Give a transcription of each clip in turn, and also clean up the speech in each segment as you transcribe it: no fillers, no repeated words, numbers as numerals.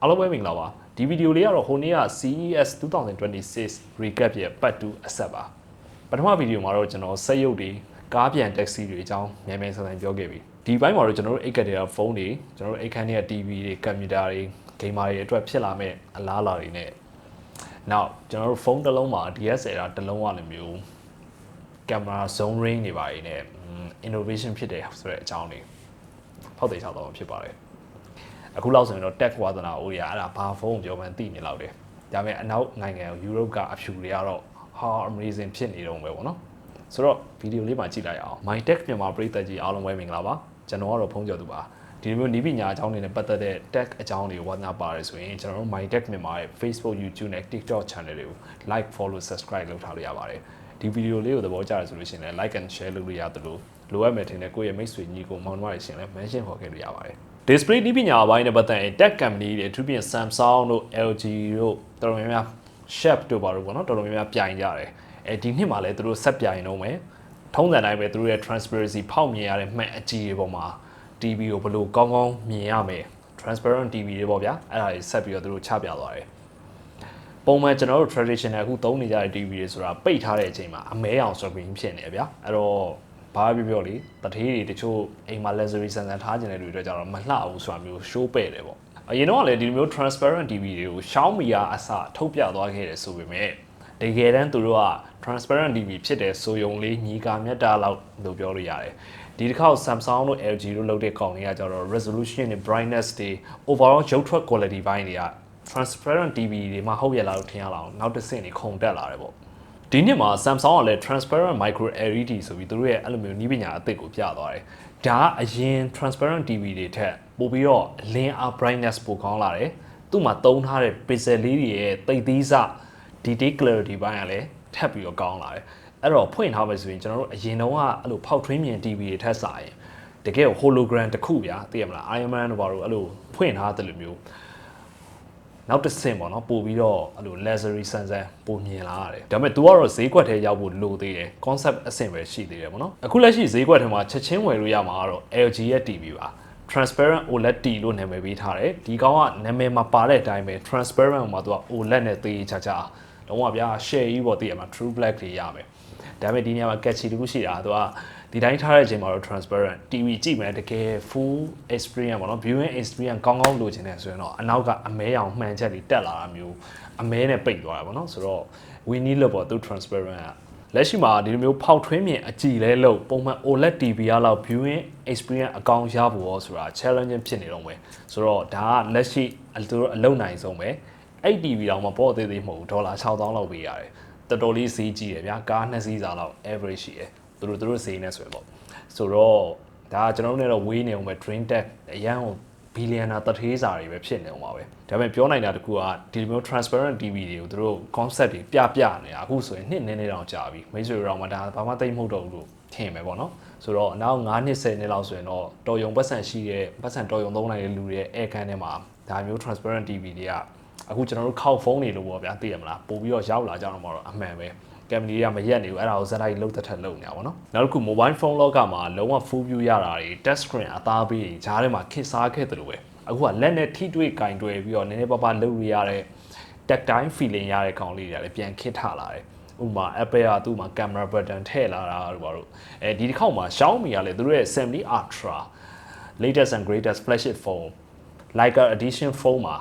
အားလုံးပဲမင်္ဂလာပါဒီဗီဒီယိုလေးကတော့ဟိုနေ့က CES 2026 recap ရဲ့ part 2အဆက်ပါပထမဗီဒီယိုမှာတော့ကျွန်တော်စက်ရုပ်တွေကားပြန် taxi တွေအကြောင်းမြန်မြန်ဆန်ဆန်ပြောခဲ့ပြီဒီဘက်မှာတော့ကျွန်တော်တို့အိတ်ကတဲ့ဖုန်းတွေကျွန်တော်တို့အိတ်ခန်းထဲက TV တွေကွန်ပျူတာတွေဂိမ်းမာတွေအတွက်ဖြစ်လာမဲ့အလားအလာတွေနဲ့နောက်ကျွန်တော်တို့ဖုန်းတစ်လုံးမှာ DSLR တစ်လုံးကလည်းမျိုးကင်မရာ zoom range တွေပါနေနဲ့ innovation ဖြစ်တယ်ဆိုတဲ့အကြောင်းတွေဖောက်သေးချောက်တော့ဖြစ်ပါတယ်အခုလောက်ဆိုရင်တော့ tech ဝါသနာအိုးရအဲ့ဒါဘာဖုန်းပြောမှန်းသိနေလောက်တယ်ဒါပေမဲ့အနောက်နိုင်ငံယူရိုပကအဖြူတွေကတော့ဟာ amazing ဖြစ်နေတော့ပဲပေါ့နော်ဆိုတော့ဗီဒီယိုလေးမှာကြည့်လိုက်အောင် My Tech မြန်မာပရိသတ်ကြီးအားလုံးပဲမင်္ဂလာပါကျွန်တော်ကတော့ဖုန်းကျော်သူပါဒီလိုမျိုးနီးပညာအကြောင်းတွေနဲ့ပတ်သက်တဲ့ tech အကြောင်းတွေဝါသနာပါတယ်ဆိုရင်ကျွန်တော်တို့ My Tech မြန်မာရဲ့ Facebook YouTube နဲ့ TikTok channel တွေကို like follow subscribe လုပ်ထားလို့ရပါတယ်ဒီဗီဒီယိုလေးကိုသဘောကျတယ်ဆိုလို့ရှိရင်လည်း like and share လုပ်လို့ရသလိုလိုအပ်မယ်ထင်တဲ့ကိုယ့်ရဲ့မိတ်ဆွေညီကိုမောင်နှမတွေရှင်လည်း mention ခေါ်ခဲ့လို့ရပါတယ်display ဒီပညာအပိုင်းနဲ့ပတ်သက်ရင် tech company တွေအထူးဖြင့် Samsung တို့ LG တို့တော်တော်များများ Sharp တို့ပါတော့ပေါ့နော်တော်တော်များများပြိုင်ကြတယ်ဒီနှစ်မှာလည်းသူတို့ဆက်ပြိုင်တော့မယ်ထုံးစံတိုင်းပဲသူတို့ရဲ့ transparency ဖောက်မြင်ရတဲ့မှတ်အကြီးတွေပေါ်မှာ TV ကိုဘယ်လိုကောင်းကောင်းမြင်ရမယ် transparent TV တွေပေါ့ဗျာအဲ့ဒါတွေဆက်ပြီးတော့သူတို့ချပြသွားတယ်ပုံမှန်ကျွန်တော်တို့ traditional အခုသုံးနေကြတဲ့ TV တွေဆိုတာပိတ်ထားတဲ့အချိန်မှာအမဲအောင် screen ဖြစ်နေတယ်ဗျာအဲ့တော့ဘာပြောလေတထေးတွေတချို့အိမ်မှာ luxury ဆန်ဆန်ထားခြင်းတဲ့လူတွေအတွက်ကြတော့မလှဘူးဆိုတာမျိုး show ပဲ့တယ်ပေါ့အရင်တော့လည်းဒီလိုမျိုး transparent TV တွေကို Xiaomi ကအစထုတ်ပြသွားခဲ့တယ်ဆိုပေမဲ့တကယ်တမ်းသူတို့က transparent TV ဖြစ်တယ်ဆိုရုံလေးညီကာမြတ်တာလောက်လို့ပြောလို့ရတယ်ဒီတစ်ခါ Samsung တို့ LG တို့လုပ်တဲ့ကောင်တွေကကြတော့ resolution နဲ့ brightness တွေ overall ရုပ်ထွက် quality ဘိုင်းတွေက transparent TV တွေမှာဟုတ်ရလားလို့ထင်ရအောင်နောက်တစ်ဆင့်နေခုန်တက်လာတယ်ပေါ့ဒီနှစ်မှာ Samsung ကလည်း transparent micro LED ဆိုပြီးသူတို့ရဲ့အဲ့လိုမျိုးနည်းပညာအသစ်ကိုပြသွားတယ်။ဒါကအရင် transparent TV တွေထက်ပိုပြီးတော့အလင်းအား brightness ပိုကောင်းလာတယ်။သူ့မှာသုံးထားတဲ့ pixel လေးတွေရဲ့တိတ်သီးစ detail clarity ဘိုင်းကလည်းထပ်ပြီးတော့ကောင်းလာတယ်။အဲ့တော့ဖွင့်ထားမယ်ဆိုရင်ကျွန်တော်တို့အရင်တုန်းကအဲ့လိုဖောက်ထွင်းမြင် TV တွေထက်စာရင်တကယ် hologram တစ်ခုဗျာသိရမလား Iron Man တို့ဘာလို့အဲ့လိုဖွင့်ထားတယ်လို့မျိုးနောက်တစ်ဆင့်ပေါ့နော်ပို့ပြီးတော့အဲ့လို luxury ဆန်ဆန်ပို့မြင်လာရတယ်ဒါပေမဲ့ तू ကတော့ဈေးကွက်ထဲရောက်ဖို့လိုသေးတယ် concept အဆင့်ပဲရှိသေးတယ်ပေါ့နော်အခုလက်ရှိဈေးကွက်ထဲမှာချက်ချင်းဝယ်လို့ရမှာကတော့ LG ရဲ့ TV ပါ transparent OLED T လို့နာမည်ပေးထားတယ်ဒီကောင်ကနာမည်မှာပါတဲ့အတိုင်းပဲ transparent မှာ तू က OLED နဲ့သေးချာချာလုံးဝဗျာ share ကြီးပေါ့သိရမှာ true black တွေရမယ်ဒါပေမဲ့ဒီနေရာမှာ catchy တခုရှိတာ तू ကဒီတိုင်းထားတဲ့အချိန်မှာတော့ transparent TV ကြည့်မယ်တကယ် full experience ပေါ့နော် viewing experience ကောင်းကောင်းလိုချင်တယ်ဆိုရင်တော့အနောက်ကအမဲရောင်မှန်ချက်တွေတက်လာတာမျိုးအမဲနဲ့ပိတ်သွားတာပေါ့နော်ဆိုတော့ we need လို့ပေါ့သူ transparent ကလက်ရှိမှာဒီလိုမျိုးဖောက်ထွင်းမြင်အကြည့်လဲလို့ပုံမှန် OLED TV ကလောက် viewing experience အကောင်းရဖို့ရောဆိုတာ challenging ဖြစ်နေတော့မယ်ဆိုတော့ဒါကလက်ရှိသူတို့အလုံနိုင်ဆုံးပဲအဲ့ TV တောင်မှပေါ့သေးသေးမဟုတ်ဘူးဒေါ်လာ 6000 လောက်ပေးရတယ်တော်တော်လေးဈေးကြီးတယ်ဗျာကား2စီးစာလောက် average ရှိတယ်သူတို့ဈေးနဲ့ဆိုရင်ပေါ့ဆိုတော့ဒါကကျွန်တော်တို့နဲ့တော့ဝေးနေအောင်ပဲ Dream Tech အရန်ကိုဘီလီယံနာတထေးစာတွေပဲဖြစ်နေအောင်ပါပဲဒါပေမဲ့ပြောနိုင်တာတခုကဒီလိုမျိုး transparent TV တွေကိုသူတို့ concept တွေပြနေတာအခုဆိုရင်နှစ်နည်းနည်းတောင်ကြာပြီမိတ်ဆွေတို့မှဒါဘာမှသိမ့်မဟုတ်တော့ဘူးလို့ထင်မယ်ပေါ့နော်ဆိုတော့နောက်9နှစ်10နှစ်လောက်ဆိုရင်တော့တော်ယုံပတ်စံရှိတဲ့ပတ်စံတော်ယုံသုံးနိုင်တဲ့လူတွေရဲ့ air can ထဲမှာဒါမျိုး transparent TV တွေကအခုကျွန်တော်တို့ခောက်ဖုန်းတွေလို့ပေါ့ဗျာသိရမလားပို့ပြီးတော့ရောက်လာကြတော့မှတော့အမှန်ပဲကင်မရာမရက်နေဘူးအဲ့ဒါကိုဇက်လိုက်လှုပ်သက်ထက်လှုပ်နေတာပေါ့နော်နောက်တစ်ခု mobile phone လောကမှာလုံးဝ full view ရတာတွေ touch screen အသားပေးဂျားထဲမှာခစ်စားခဲ့တယ်လို့ပဲအခုကလက်နဲ့ထိတွေ့ကင်တွေ့ပြီးတော့နည်းနည်းပါးပါးလှုပ်ရတဲ့ tactile feeling ရတဲ့ကောင်လေးတွေလည်းပြန်ခစ်ထလာတယ်ဥပမာ Apple ကသူ့မှာ camera button ထည့်လာတာတို့ဘာလို့ဒီတစ်ခေါက်မှာ Xiaomi ကလည်းသူတို့ရဲ့ 70 Ultra latest and greatest flagship phone Leica edition phone မှာ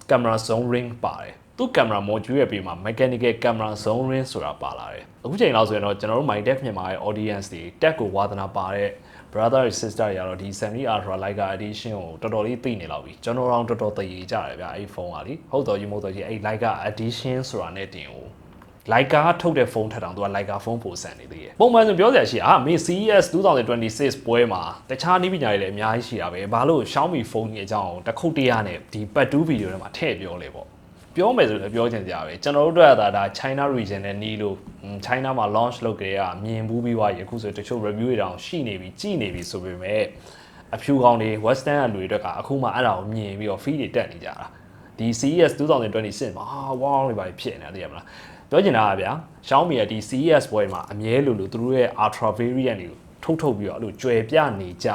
camera zoom ring ပါတယ်သူ့ camera module ရဲ့ပြီးမှာ mechanical camera zoom ring ဆိုတာပါလာတယ်အခုချိန်လောက်ဆိုရင်တော့ကျွန်တော်တို့ My Tech မြန်မာရဲ့ audience တွေ tech ကိုဝါသနာပါတဲ့ brother and sister တွေကတော့ဒီ 70 Ultra Leica edition ကိုတော်တော်လေးသိနေလောက်ပြီကျွန်တော်တို့တော်တော်သိကြတယ်ဗျာအဲ့ဖုန်းကလေဟုတ်တော်ယူမဟုတ်တော်ကြီးအဲ့ Leica edition ဆိုတာနဲ့တင်ကိုLeica ထုတ်တဲ့ဖုန်းထက်တောင်သူက Leica ဖုန်းပိုဆန်နေသေးတယ်ပုံမှန်ဆိုပြောစရာရှိမင်း CES 2026ပွဲမှာတခြားနည်းပညာတွေလည်းအများကြီးရှိတာပဲဘာလို့ Xiaomi ဖုန်းကြီးအကြောင်းတစ်ခုတည်းရနဲ့ဒီ part 2 video ထဲမှာထည့်ပြောလေပေါ့ပြောမယ်ဆိုလည်းပြောချင်ကြပဲကျွန်တော်တို့အတွက်ဒါ China region နဲ့နီးလို့ China မှာ launch လုပ်ကြရမြင်ဘူးပြီးွားရအခုဆိုတချို့ review တွေတောင်ရှိနေပြီကြည်နေပြီဆိုပေမဲ့အဖြူကောင်တွေ western ကလူတွေအတွက်ကအခုမှအဲ့ဒါကိုမြင်ပြီးတော့ feed တွေတက်နေကြတာဒီ CES 2026မှာဝေါင်းတွေပါဖြစ်နေတယ်သိရမလားပြောချင်တာကဗျာ Xiaomi ရဲ့ဒီ CES ပွဲမှာအမြဲလို့သူတို့ရဲ့ Ultra variant တွေကိုထုတ်ပြီးတော့အဲ့လိုကြွယ်ပြနေက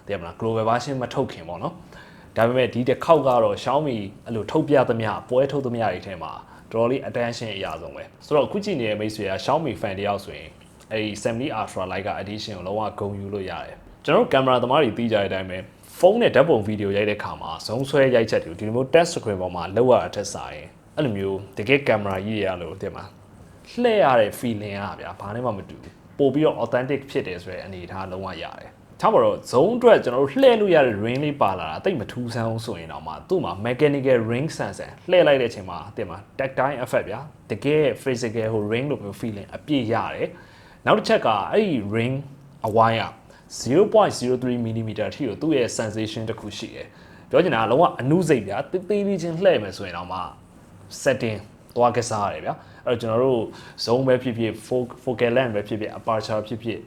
ြသိရမလား global version မထုတ်ခင်ပေါ့နော် ဒါပေမဲ့ဒီတစ်ခေါက်ကတော့ Xiaomi အဲ့လိုထုတ်ပြသမျှပွဲထုတ်သမျှတွေထဲမှာတော်တော်လေး attention အရာဆုံးပဲဆိုတော့အခုကြည့်နေတဲ့မိတ်ဆွေက Xiaomi fan တယောက်ဆိုရင်အဲ့ဒီ 70 Ultra Lite edition ကိုလုံးဝဂုဏ်ယူလို့ရတယ်ကျွန်တော်ကင်မရာသမားတွေသိကြတဲ့အတိုင်းပဲဖုန်းနဲ့ဓာတ်ပုံဗီဒီယိုရိုက်တဲ့ခါမှာဇုံဆွဲရိုက်ချက်တွေဒီလိုမျိုး touch screen ပေါ်မှာလောက်ရအထက်ဆိုင်အဲ့လိုမျိုးတကယ်ကင်မရာကြီးရလို့တင်မှာလှည့်ရတဲ့ feeling อ่ะဗျာဘာနဲ့မှမတူဘူးပို့ပြီးတော့ authentic ဖြစ်တယ်ဆိုတဲ့အနေအထားလုံးဝရတယ်ထားပါတော့ဇုံအတွက်ကျွန်တော်တို့လှည့်လို့ရတဲ့ ring လေးပါလာတာအသိမထူးဆန်းအောင်ဆိုရင်တော့မှသူ့မှာ mechanical ring sensor လှည့်လိုက်တဲ့အချိန်မှာတင်မှာ tactile effect ဗျာတကယ် physical ဟို ring လိုမျိုး feeling အပြည့်ရတယ်နောက်တစ်ချက်ကအဲ့ဒီ ring အဝိုင်းอ่ะ0.03 mm အထိကိုသူ့ရဲ့ sensation တစ်ခုရှိတယ်ပြောချင်တာကလုံးဝအနုစိတ်ဗျာတေးသေးလေးချင်းလှည့်မယ်ဆိုရင်တော့မှ setting သွားကစားရတယ်ဗျာအဲ့တော့ကျွန်တော်တို့ zone ပဲဖြစ်ဖြစ် focal length ပဲဖြစ်ဖြစ် aperture ဖြစ်ဖြစ်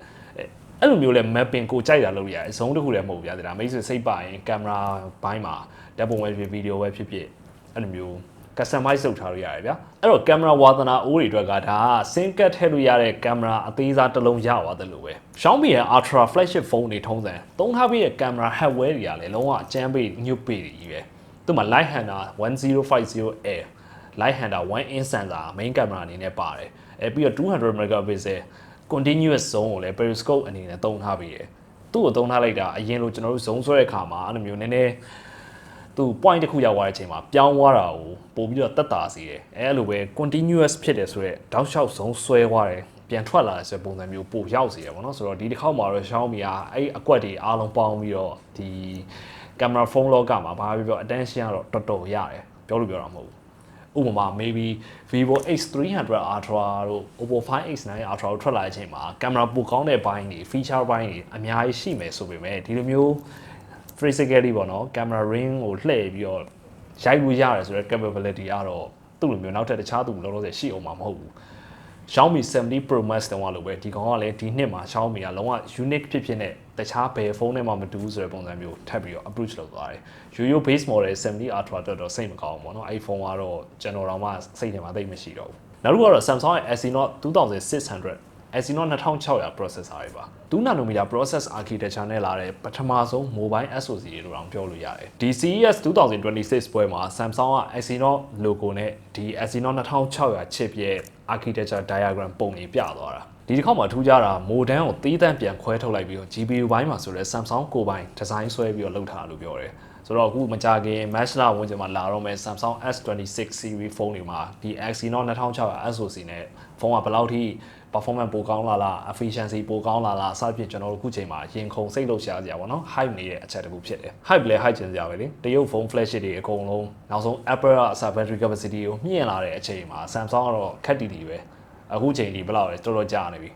အဲ့လိုမျိုးလဲ mapping ကိုကြိုက်တာလုပ်ရတယ် zone တစ်ခုလည်းမဟုတ်ဘူးဗျာဒါမိတ်ဆွေစိတ်ပါရင်ကင်မရာဘိုင်းမှာဓာတ်ပုံပဲဖြစ်ဗီဒီယိုပဲဖြစ်ဖြစ်အဲ့လိုမျိုး customize လုပ်ထားလို့ရတယ်ဗျာအဲ့တော့ကင်မရာဝါသနာအိုးတွေအတွက်ကဒါက sync ကတ်ထည့်လို့ရတဲ့ကင်မရာအသေးစားတစ်လုံးရသွားတယ်လို့ပဲ Xiaomi ရဲ့ Ultra flagship phone တွေထုံးစံသုံးထားပြီးတဲ့ကင်မရာ hardware တွေကလည်းလုံးဝအကျန်းပေးညွတ်ပေးတွေကြီးပဲသူ့မှာ Light Hunter 1050L Light Hunter 1 inch sensor main camera အနေနဲ့ပါတယ်ပြီးတော့200 megapixel continuous zone ကိုလည်း periscope အနေနဲ့သုံးထားပြီးတယ်သူ့ကိုသုံးထားလိုက်တာအရင်လိုကျွန်တော်တို့ zone ဆွဲတဲ့အခါမှာအဲ့လိုမျိုးနည်းနည်းသူ point တစ်ခုရောက်သွားတဲ့အချိန်မှာပြောင်းသွားတာကိုပို့ပြီးတော့တက်တာစီတယ်အဲ့လိုပဲ continuous ဖြစ်တယ်ဆိုတော့တောက်လျှောက် zone ဆွဲသွားတယ်ပြန်ထွက်လာတဲ့ဆိုပုံစံမျိုးပို့ရောက်စီတယ်ပေါ့နော်ဆိုတော့ဒီတစ်ခေါက်မှာတော့ Xiaomi ကအဲ့အကွက်တွေအားလုံးပေါင်းပြီးတော့ဒီ camera phone လောကမှာဘာပဲပြော attention ကတော့တော်တော်ရတယ်ပြောလို့ပြောတာမဟုတ်ဘူးဥပမာ maybe Vivo X300 Ultra တို့ Oppo 5X9 Ultra တို့ထွက်လာတဲ့အချိန်မှာကင်မရာပိုကောင်းတဲ့ဘိုင်းတွေ feature ဘိုင်းတွေအများကြီးရှိမယ်ဆိုပေမဲ့ဒီလိုမျိုး physically ပေါ့နော် camera ring ကိုလှည့်ပြီးတော့ရိုက်လို့ရတယ်ဆိုတော့ capability ကတော့သူ့လိုမျိုးနောက်ထပ်တခြားသူလောလောဆယ်ရှိအောင်မှာမဟုတ်ဘူး Xiaomi 70 Pro Max တုန်းကလိုပဲဒီကောင်ကလည်းဒီနှစ်မှာ Xiaomi ကလုံးဝ unique ဖြစ်နဲ့တခြားဘယ်ဖုန်းနဲ့မှမတူဘူးဆိုတဲ့ပုံစံမျိုးထပ်ပြီးတော့ approach လုပ်သွားတယ်။ Yo-Yo base model 70 Ultra တော့စိတ်မကောင်းဘူးပေါ့နော်။အဲ့ဖုန်းကတော့ကျွန်တော်တော့မှစိတ်ထဲမှာသိမရှိတော့ဘူး။နောက်တစ်ခုကတော့ Samsung ရဲ့ Exynos 2600 Exynos 2600 processor တွေပါ2 nanometer process architecture နဲ့လာတဲ့ပထမဆုံး mobile SoC တွေလို့တောင်ပြောလို့ရတယ်ဒီ CES 2026ပွဲမှာ Samsung က Exynos logo နဲ့ဒီ Exynos 2600 chip ရဲ့ architecture diagram ပုံတွေပြသွားတာဒီတစ်ခေါက်မှာထူးခြားတာ modem ကိုသီးသန့်ပြန်ခွဲထုတ်လိုက်ပြီးတော့ GPU ဘိုင်းမှာဆိုတော့ Samsung ကိုယ်ပိုင် design ဆွဲပြီးတော့လုပ်ထားလို့ပြောတယ်ဆိုတော့အခုမကြခင် March လဝန်းကျင်မှာလာတော့မယ် Samsung S26 series ဖုန်းတွေမှာဒီ Exynos 2600 SoC နဲ့ဖုန်းကဘယ်လောက်ထိ performance ပိုကောင်းလာလား efficiency ပိုကောင်းလာလားစသဖြင့်ကျွန်တော်တို့အခုချိန်မှာရင်ခုန်စိတ်လှုပ်ရှားစရာပေါ့နော် hype နေတဲ့အချက်တစ်ခုဖြစ်တယ် hype လဲ hype ကျင်စရာပဲလေတရုတ်ဖုန်း flagship တွေအကုန်လုံးနောက်ဆုံး Apple က battery capacity ကိုမြင့်လာတဲ့အချိန်မှာ Samsung ကတော့ခက်တီတီပဲအခုချိန်ဒီဘယ်လောက်လဲတော်တော်ကြာနေပြီ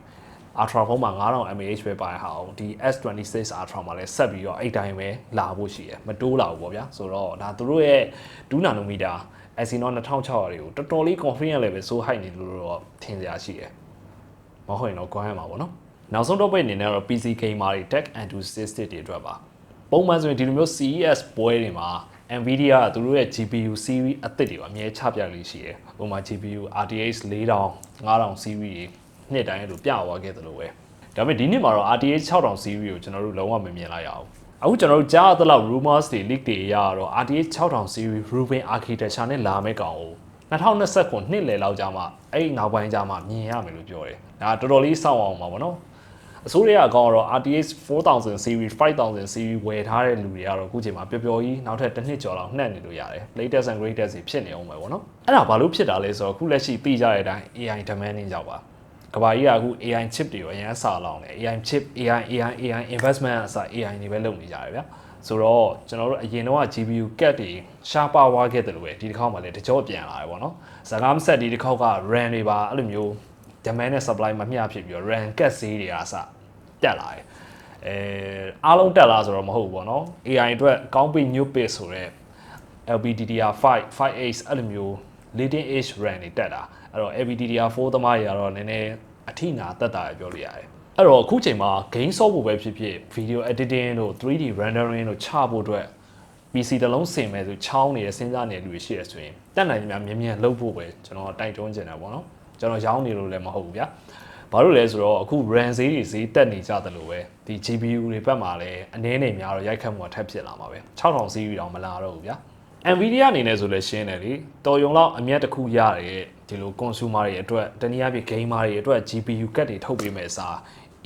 Ultra ဖုန်းမှာ 9000 mAh ပဲပါရအောင်ဒီ S26 Ultra မှာလည်းဆက်ပြီးတော့အဲ့တိုင်းပဲလာဖို့ရှိတယ်မတိုးလာဘူးပေါ့ဗျာဆိုတော့ဒါသူတို့ရဲ့2 nanometer Exynos 2600တွေကိုတော်တော်လေး confident level ဆို high နေလို့တော့ထင်စရာရှိတယ်မဟုတ်ရင်တော့ကွာရမှာပေါ့နော်နောက်ဆုံးတော့ပဲအနေနဲ့တော့ PC gamer တွေ tech enthusiast တွေအတွက်ပါပုံမှန်ဆိုရင်ဒီလိုမျိုး CES ပွဲတွေမှာ Nvidia ကသူတို့ရဲ့ GPU series အသစ်တွေကိုအမြဲချပြလေးရှိတယ်ဥပမာ GPU RTX 4000 5000 series တွေနှစ်တိုင်းလို့ပြသွားခဲ့သလိုပဲဒါပေမဲ့ဒီနှစ်မှာတော့ RTX 6000 series ကိုကျွန်တော်တို့လုံးဝမမြင်လိုက်ရအောင်အခုကျွန်တော်တို့ကြားရသလောက် rumors တွေ leak တွေအရတော့ RTX 6000 series Rubin architecture နဲ့လာမဲ့ကောင်ကို2020ခုနှစ်လယ်လောက်ကြာမှအဲ့ဒီနောက်ပိုင်းကြာမှမြင်ရမယ်လို့ပြောတယ်ဒါတော်တော်လေးစောင့်အောင်ပါဗောနော်အစိုးရအကောင်ကတော့ RTX 4000 series 5000 series ဝယ်ထားတဲ့လူတွေကတော့အခုချိန်မှာပျော်ပျော်ကြီးနောက်ထပ်တစ်နှစ်ကျော်လောက်နှံ့နေလို့ရတယ် latest and greatest ဖြစ်နေအောင်ပဲဗောနော်အဲ့ဒါဘာလို့ဖြစ်တာလဲဆိုတော့အခုလက်ရှိသိကြတဲ့အတိုင်း AI demanding ကြောင့်ပါကဘာကြီးကအခု AI chip တွေကိုအရင်အစားလောင်းတယ် AI chip AI investment အစား AI တွေပဲလုပ်နေကြတယ်ဗျာဆိုတော့ကျွန်တော်တို့အရင်တော့ GPU cap တွေရှားပါဝါခဲ့တယ်လို့ပဲဒီတစ်ခေါက်မှလည်းတကြောပြန်လာတယ်ဗောနော်စကားမဆက်ဒီတစ်ခေါက်က RAM တွေပါအဲ့လိုမျိုး demand နဲ့ supply မမျှဖြစ်ပြီးတော့ RAM cap ဈေးတွေအစတက်လာတယ်အားလုံးတက်လာဆိုတော့မဟုတ်ဘူးဗောနော် AI အတွက်ကောင်းပြီညွတ်ပစ်ဆိုတော့ LPDDR5 5X အဲ့လိုမျိုး leading edge RAM တွေတက်တာအဲ့တော့ LPDDR4 သမားတွေကတော့နည်းနည်းအထိနာတက်တာပြောလို့ရတယ်အဲ့တော့အခုချိန်မှာ game ဆော့ဖို့ပဲဖြစ်ဖြစ် video editing တို့ 3D rendering တို့ချဖို့အတွက် PC တစ်လုံးစင်မယ်ဆိုချောင်းနေတဲ့စဉ်းစားနေတဲ့လူတွေရှိရဆိုရင်တက်နိုင်ကြများမြင်လုပ်ဖို့ပဲကျွန်တော်တိုက်တွန်းချင်တာပေါ့နော်ကျွန်တော်ရောင်းနေလို့လည်းမဟုတ်ဘူးဗျာ ဘာလို့လဲဆိုတော့အခု RAM ဈေးတွေဈေးတက်နေကြတယ်လို့ပဲဒီ GPU တွေဘက်မှာလည်းအနည်းနေများတော့ရိုက်ခတ်မှုထပ်ဖြစ်လာမှာပဲ6000 series တောင်မလာတော့ဘူးဗျာ Nvidia အနေနဲ့ဆိုလည်းရှင်းတယ်လေတော်ရုံလောက်အမြတ်တစ်ခုရတဲ့ဒီလို consumer တွေအတွက်တနည်းအားဖြင့် gamer တွေအတွက် GPU ကတ်တွေထုတ်ပေးမယ်အစား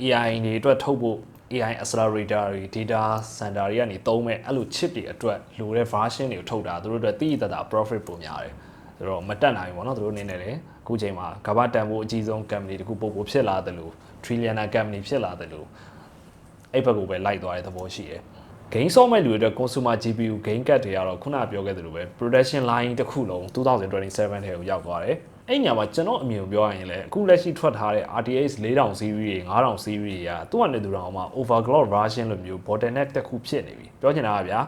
AI တွေအတွက်ထုတ်ဖို့ AI accelerator တွေ data center တွေကနေသုံးမဲ့အဲ့လို chip တွေအတွက်လိုတဲ့ version တွေကိုထုတ်တာသူတို့အတွက်တိတိကျကျ profit ပိုများတယ်ဆိုတော့မတက်နိုင်ဘူးပေါ့နော်သူတို့အနေနဲ့လည်းအခုချိန်မှာကမ္ဘာတန်ဖိုးအကြီးဆုံး company တခုပို့ဖြစ်လာတယ်လို့ trillionaire company ဖြစ်လာတယ်လို့အဲ့ဘက်ကိုပဲလိုက်သွားတဲ့သဘောရှိတယ်game ဆော့မဲ့လူတွေအတွက် consumer GPU game card တွေကတော့ခုနပြောခဲ့သလိုပဲ production line တစ်ခုလုံး2027ထဲကိုရောက်သွားတယ်အဲ့ညမှာကျွန်တော်အမြင်ပြောရရင်လည်းအခုလက်ရှိထွက်ထားတဲ့ RTX 4000 series တွေ5000 series တွေကသူ့အနေနဲ့သူတော်မှ overclock version လိုမျိုး bottleneck တစ်ခုဖြစ်နေပြီပြောချင်တာကဗျာ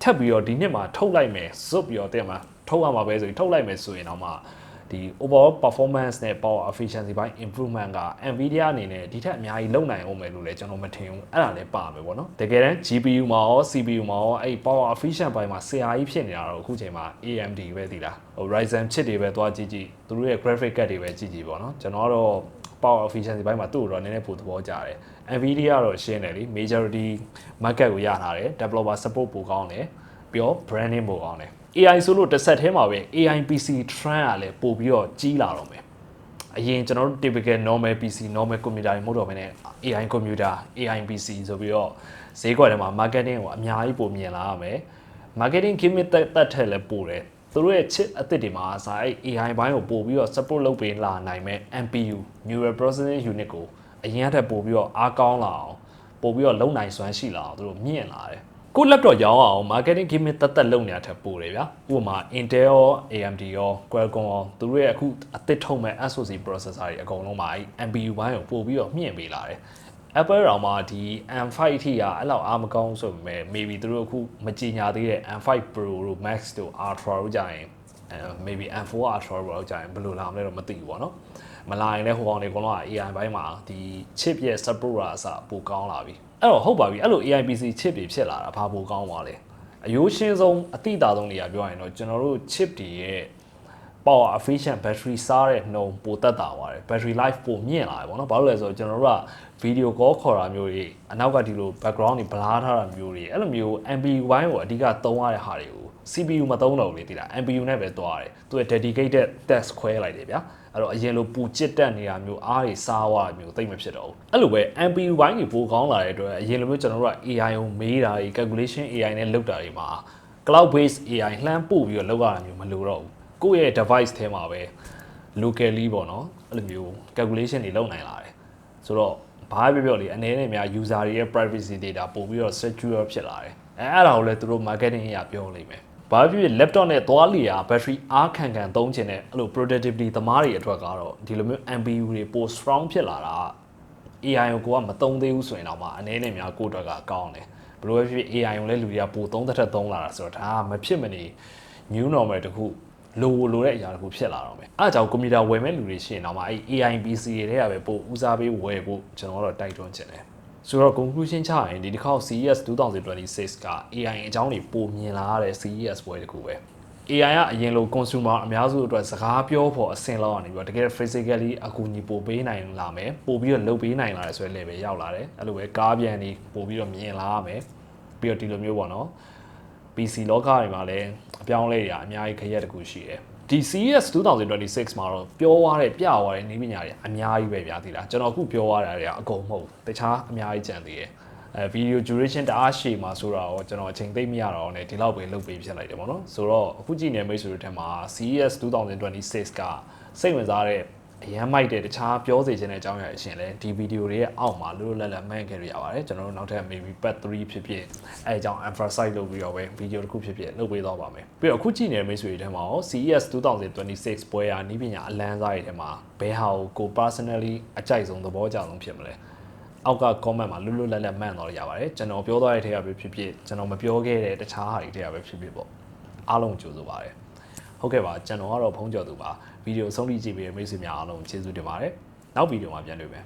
ထပ်ပြီးတော့ဒီနှစ်မှာထုတ်လိုက်မယ်ဇွတ်ပြီးတော့တင်မှာထုတ်ရမှာပဲဆိုရင်ထုတ်လိုက်မယ်ဆိုရင်တော့မှဒီ overall performance နဲ့ power efficiency ဘိုင်း improvement က Nvidia အနေနဲ့ဒီထက်အများကြီးလုပ်နိုင်အောင်မယ်လို့လည်းကျွန်တော်မထင်ဘူးအဲ့ဒါလည်းပါမယ်ပေါ့နော်တကယ်တမ်း GPU မှာရော CPU မှာရောအဲ့ power efficient ဘိုင်းမှာဆရာကြီးဖြစ်နေတာတော့အခုချိန်မှာ AMD ပဲတည်လားဟို Ryzen chip တွေပဲသွားကြည့်သူတို့ရဲ့ graphic card တွေပဲကြည့်ပေါ့နော်ကျွန်တော်ကတော့ power efficiency ဘိုင်းမှာသူ့ကိုတော့နည်းနည်းပိုသဘောကျတယ် Nvidia ကတော့ရှင်းတယ်လी majority market ကိုရထားတယ် developer support ပိုကောင်းတယ်ပြီးတော့ branding ပိုကောင်းတယ်AI ဆိုလို့တစ်ဆက်ထဲမှာပဲ AI PC trend ကလည်းပို့ပြီးတော့ကြီးလာတော့မယ်အရင်ကျွန်တော်တို့ typical normal PC normal computer တွေမဟုတ်တော့ဘဲနဲ့ AI computer AI PC ဆိုပြီးတော့ဈေးကွက်ထဲမှာ marketing ကိုအများကြီးပိုမြင်လာရမယ် marketing gimmick တက်ထက်လည်းပိုတယ်သူတို့ရဲ့ chip အသစ်တွေမှာအစား AI ဘိုင်းကိုပို့ပြီးတော့ support လုပ်ပေးလာနိုင်မဲ့ NPU neural processing unit ကိုအရင်ကထက်ပို့ပြီးတော့အားကောင်းလာအောင်ပို့ပြီးတော့လုံနိုင်စွမ်းရှိလာအောင်သူတို့မြင့်လာတယ်ကို laptop ရောင်းအောင် marketing gimmick တက်လုပ်နေတာထက်ပိုတယ်ဗျာဥပမာ Intel ရော AMD ရော Qualcomm ရောသူတို့ရဲ့အခုအသစ်ထုတ်မဲ့ SoC processor တွေအကုန်လုံးမှာအဲ့ NPU ဘိုင်းကိုပို့ပြီးတော့မြင့်ပေးလာတယ် Apple ရောမှာဒီ M5 ထိကအဲ့လောက်အားမကောင်းဆိုပေမဲ့ maybe သူတို့အခုမကြင်ညာသေးတဲ့ M5 Pro တို့ Max တို့ Ultra တို့ကြာရင် maybe M4 Ultra တို့ကြာရင်ဘယ်လိုလာမလဲတော့မသိဘူးပေါ့နော်မလာရင်လည်းဟိုကောင်တွေအကုန်လုံးက AI ဘိုင်းမှာဒီ chip ရဲ့ support အစပိုကောင်းလာပြီအဲ့တော့ဟုတ်ပါပြီအဲ့လို AI PC chip တွေဖြစ်လာတာဘာပိုကောင်းပါလဲအယိုးရှင်းဆုံးအတိအသာဆုံးနေရာပြောရရင်တော့ကျွန်တော်တို့ chip တွေရဲ့ power efficient battery စားတဲ့နှုန်းပိုတက်တာပါတယ် battery life ပိုမြင့်လာတယ်ပေါ့နော်ဘာလို့လဲဆိုတော့ကျွန်တော်တို့က video call ခေါ်တာမျိုးတွေအနောက်ကဒီလို background တွေ blur ထားတာမျိုးတွေအဲ့လိုမျိုး NPU ဘိုင်းကိုအဓိကသုံးရတဲ့ဟာတွေကို CPU မသုံးတော့ဘူးလေတိလား NPU နဲ့ပဲသွားတယ်သူက dedicated test ခွဲလိုက်တယ်ဗျာအဲ့တော့အရင်လိုပူကျစ်တက်နေတာမျိုးအားတွေစားသွားတာမျိုးသိမဖြစ်တော့ဘူးအဲ့လိုပဲ NPU ဘိုင်းကြီးပိုကောင်းလာတဲ့အတွက်အရင်လိုမျိုးကျွန်တော်တို့က AI ကိုမေးတာတွေ calculation AI နဲ့လုပ်တာတွေမှာ cloud based AI လှမ်းပို့ပြီးတော့လုပ်ရတာမျိုးမလိုတော့ဘူးကိုယ့်ရဲ့ device ထဲမှာပဲ locally ပေါ့နော်အဲ့လိုမျိုး calculation တွေလုပ်နိုင်လာတယ်ဆိုတော့ဘာပဲပြောလေအနေနဲ့များ user တွေရဲ့ privacy data ပို့ပြီးတော့ secure ဖြစ်လာတယ်အဲ့ဒါကိုလည်းသူတို့ marketing အရာပြောလိမ့်မယ်ဘာဖြစ်ဖြစ် laptop နဲ့သွားလီယာ battery အားခံသုံးချင်တဲ့အဲ့လို productivity သမားတွေအတွက်ကတော့ဒီလိုမျိုး NPU တွေပို strong ဖြစ်လာတာ AI ကိုကမသုံးသေးဘူးဆိုရင်တော့မှအနေနဲ့များကိုယ့်အတွက်ကကောင်းတယ်ဘယ်လိုပဲဖြစ်ဖြစ် AI ကိုလည်းလူတွေကပိုသုံးသက်သုံးလာတာဆိုတော့ဒါကမဖြစ်မနေ new normal တခုလိုတဲ့အရာတခုဖြစ်လာတော့မယ်အဲ့ဒါကြောင့်ကွန်ပျူတာဝယ်မဲ့လူတွေရှိရင်တော့မှအဲ့ AI PC တွေထဲကပဲပိုဦးစားပေးဝယ်ဖို့ကျွန်တော်တို့တိုက်တွန်းချင်တယ်ဆိုတော့ conclusion ချရင်ဒီတစ်ခေါက် CES 2026က AI အကြောင်းတွေပိုမြင်လာရတဲ့ CES ပွဲတစ်ခုပဲ AI ကအရင်လို consumer အများစုအတွက်စကားပြောဖို့အဆင့်လောက်ကနေပြီးတော့တကယ် physically အကူအညီပို့ပေးနိုင်လာမယ်ပို့ပြီးတော့လုပ်ပေးနိုင်လာတယ်ဆိုတဲ့ level ရောက်လာတယ်အဲ့လိုပဲကားပြန်နေပို့ပြီးတော့မြင်လာရမယ်ပြီးတော့ဒီလိုမျိုးပေါ့နော် PC လောကတွေမှာလည်းအပြောင်းလဲတွေအများကြီးခရက်တခုရှိတယ်ဒီ CES 2026မှာတော့ပြောသွားတဲ့ပြသွားတဲ့နည်းပညာတွေအများကြီးပဲဗျာသီလားကျွန်တော်အခုပြောသွားတာတွေအကုန်မဟုတ်တခြားအများကြီးကြံသေးတယ်video duration တအားရှည်မှာဆိုတော့ကျွန်တော်အချိန်သိမ့်မရတော့နဲ့ဒီလောက်ပဲလုပ်ပေးဖြစ်လိုက်တယ်ပေါ့နော်ဆိုတော့အခုကြည့်နေမိတ်ဆွေတို့ထက်မှာ CES 2026ကစိတ်ဝင်စားတဲ့အရန်မိုက်တဲ့တခြားပြောစေချင်တဲ့အကြောင်းအရာရှင်လဲဒီဗီဒီယိုတွေရဲ့အောက်မှာလွတ်လွတ်လပ်လပ်မှန်ခဲ့ရပါတယ်ကျွန်တော်တို့နောက်ထပ် maybe part 3ဖြစ်ဖြစ်အဲအကြောင်း emphasize လုပ်ပြီးတော့ပဲဗီဒီယိုတစ်ခုဖြစ်ဖြစ်လုပ်ပေးသွားပါမယ်ပြီးတော့အခုကြည့်နေတဲ့မိတ်ဆွေတွေထဲမှာရော CES 2026ပွဲရာနည်းပညာအလန်းစားတွေထဲမှာဘယ်ဟာကို personally အကြိုက်ဆုံးသဘောကျဆုံးဖြစ်မလဲအောက်က comment မှာလွတ်လွတ်လပ်လပ်မှန်တော့ရပါတယ်ကျွန်တော်ပြောသွားတဲ့ထဲကပဲဖြစ်ဖြစ်ကျွန်တော်မပြောခဲ့တဲ့တခြားဟာတွေထဲကပဲဖြစ်ဖြစ်ပေါ့အားလုံးကြိုဆိုပါတယ်ဟုတ်ကဲ့ပါကျွန်တော်ကတော့ဖုန်းကြော်သူပါဗီဒီယိုဆုံးဖြတ်ကြည့်ပေးတဲ့မိတ်ဆွေများအားလုံးကျေးဇူးတင်ပါတယ်နောက်ဗီဒီယိုမှာပြန်တွေ့မယ်